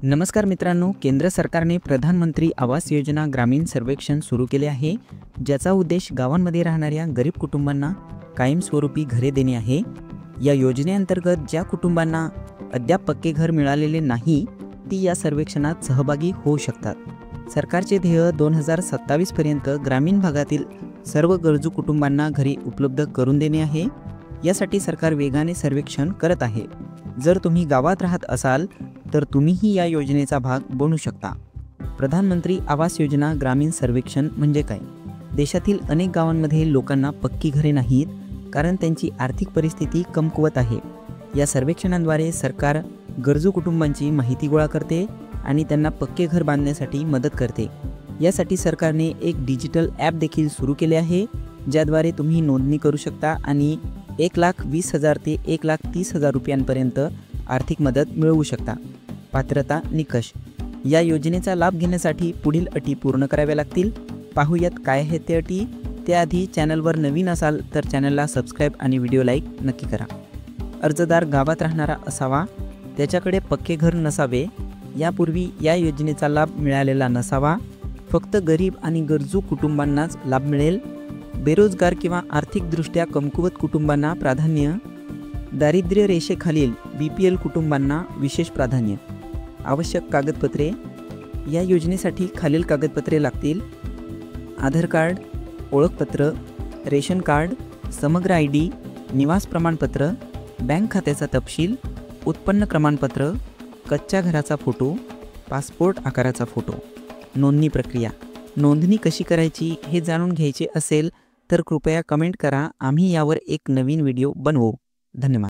नमस्कार मित्रांनो, केंद्र सरकारने प्रधानमंत्री आवास योजना ग्रामीण सर्वेक्षण सुरू केले आहे, ज्याचा उद्देश गावांमध्ये राहणाऱ्या गरीब कुटुंबांना कायमस्वरूपी घरे देणे आहे। या योजनेअंतर्गत ज्या कुटुंबांना अद्याप पक्के घर मिळालेले नाही, ती या सर्वेक्षणात सहभागी होऊ शकतात। सरकारचे ध्येय 2027 पर्यंत ग्रामीण भागातील सर्व गरजू कुटुंबांना घरे उपलब्ध करून देणे आहे। यासाठी सरकार वेगाने सर्वेक्षण करत आहे। जर तुम्ही गावात राहत असाल तर तुम्हीही या योजनेचा भाग बनू शकता। प्रधानमंत्री आवास योजना ग्रामीण सर्वेक्षण म्हणजे काय? देशातील अनेक गावांमध्ये लोकांना पक्की घरे नाहीत, कारण त्यांची आर्थिक परिस्थिती कमकुवत आहे। या सर्वेक्षणाद्वारे सरकार गरजू कुटुंबांची माहिती गोळा करते आणि त्यांना पक्के घर बांधण्यासाठी मदत करते। यासाठी सरकारने एक डिजिटल ॲप देखील सुरू केले आहे, ज्याद्वारे तुम्ही नोंदणी करू शकता आणि 1,20,000 ते 1,30,000 रुपयांपर्यंत आर्थिक मदत मिळवू शकता। पात्रता निकष: या योजनेचा लाभ घेण्यासाठी पुढील अटी पूर्ण कराव्या लागतील। पाहूयात काय आहेत ते अटी। त्याआधी चॅनलवर नवीन असाल तर चॅनलला सबस्क्राईब आणि व्हिडिओ लाईक नक्की करा। अर्जदार गावात राहणारा असावा, त्याच्याकडे पक्के घर नसावे, यापूर्वी या योजनेचा लाभ मिळालेला नसावा, फक्त गरीब आणि गरजू कुटुंबांनाच लाभ मिळेल, बेरोजगार किंवा आर्थिकदृष्ट्या कमकुवत कुटुंबांना प्राधान्य, दारिद्र्य रेषेखालील BPL कुटुंबांना विशेष प्राधान्य। आवश्यक कागदपत्रे: या योजनेसाठी खालील कागदपत्रे लागतील: आधार कार्ड, ओळखपत्र, रेशन कार्ड, समग्र ID, निवास प्रमाणपत्र, बँक खात्याचा तपशील, उत्पन्न प्रमाणपत्र, कच्च्या घराचा फोटो, पासपोर्ट आकाराचा फोटो। नोंदणी प्रक्रिया: नोंदणी कशी करायची हे जाणून घ्यायचे असेल तर कृपया कमेंट करा, आम्ही यावर एक नवीन व्हिडिओ बनवू। धन्यवाद।